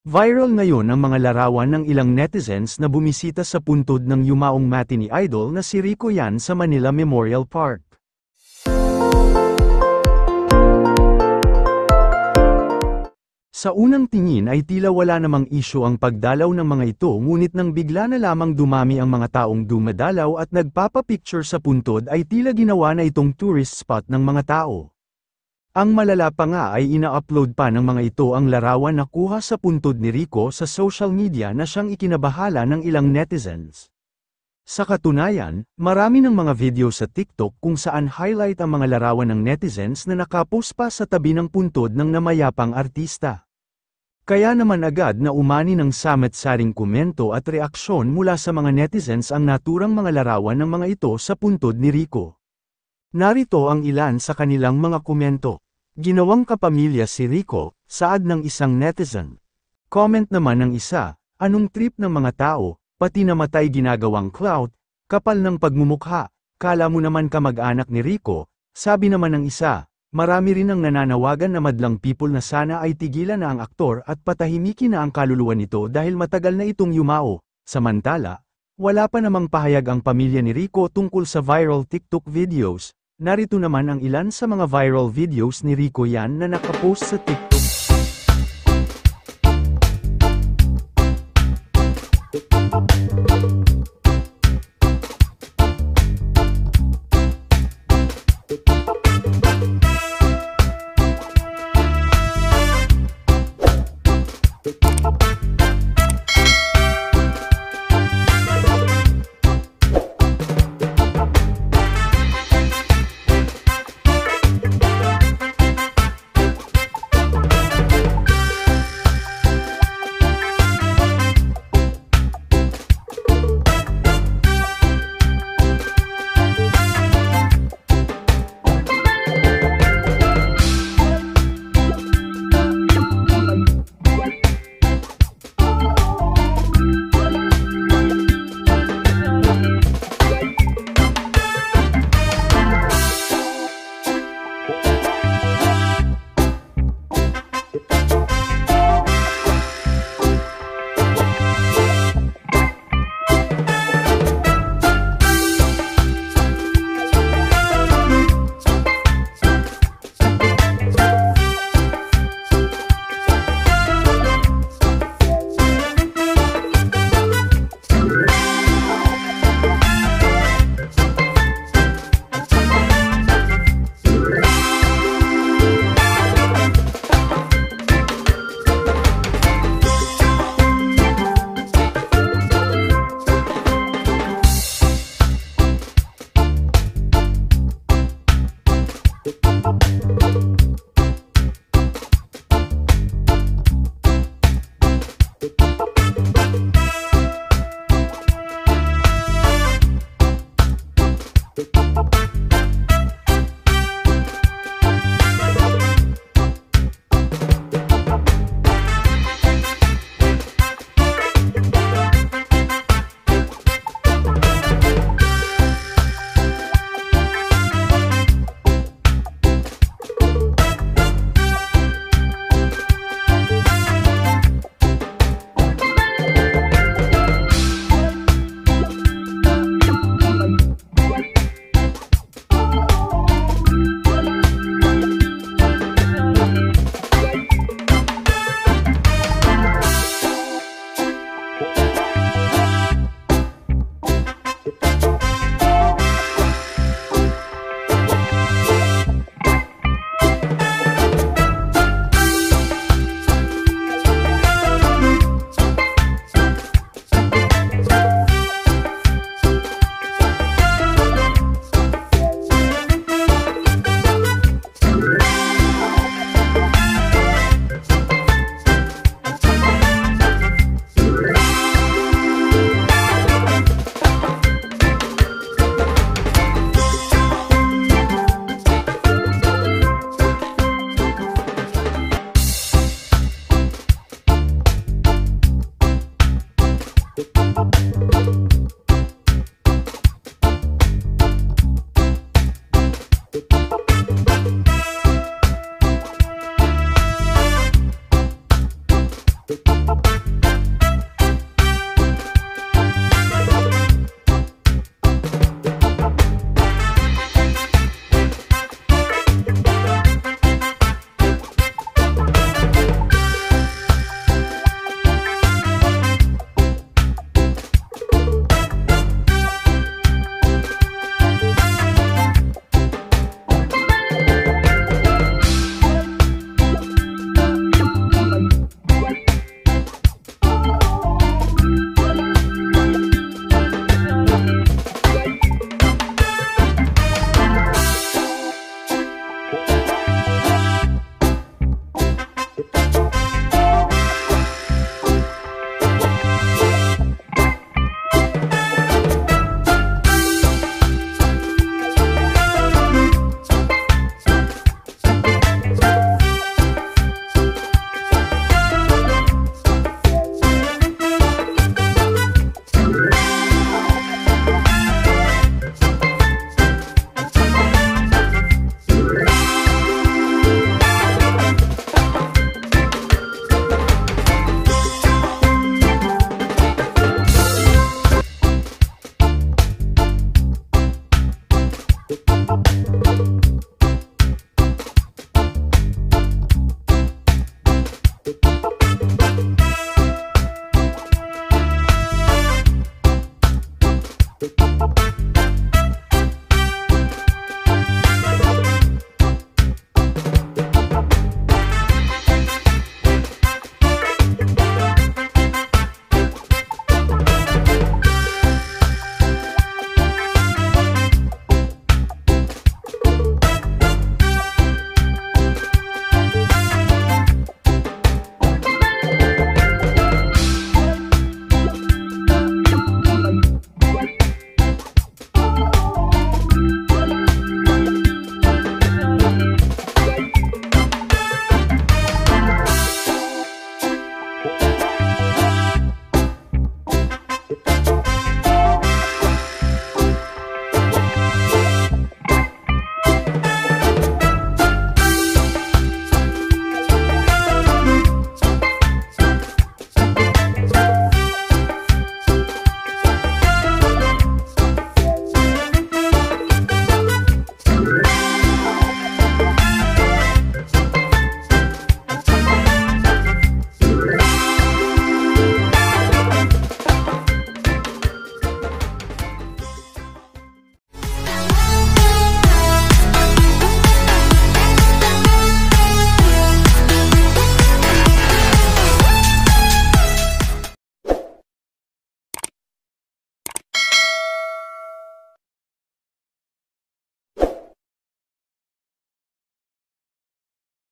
Viral ngayon ang mga larawan ng ilang netizens na bumisita sa puntod ng yumaong matinee idol na si Rico Yan sa Manila Memorial Park. Sa unang tingin ay tila wala namang isyu ang pagdalaw ng mga ito, ngunit nang bigla na lamang dumami ang mga taong dumadalaw at nagpapapicture sa puntod ay tila ginawa na itong tourist spot ng mga tao. Ang malala pa nga ay ina-upload pa ng mga ito ang larawan na kuha sa puntod ni Rico sa social media na siyang ikinabahala ng ilang netizens. Sa katunayan, marami ng mga video sa TikTok kung saan highlight ang mga larawan ng netizens na nakapost pa sa tabi ng puntod ng namayapang artista. Kaya naman agad na umani ng samet-saring komento at reaksyon mula sa mga netizens ang naturang mga larawan ng mga ito sa puntod ni Rico. Narito ang ilan sa kanilang mga komento. Ginawang kapamilya si Rico, saad ng isang netizen. Comment naman ng isa, anong trip ng mga tao, pati namatay ginagawang clout, kapal ng pagmumukha, kala mo naman kamag-anak ni Rico, sabi naman ng isa. Marami rin ang nananawagan na madlang people na sana ay tigilan na ang aktor at patahimikin na ang kaluluwa nito dahil matagal na itong yumao. Samantala, wala pa namang pahayag ang pamilya ni Rico tungkol sa viral TikTok videos. Narito naman ang ilan sa mga viral videos ni Rico Yan na nakapost sa TikTok.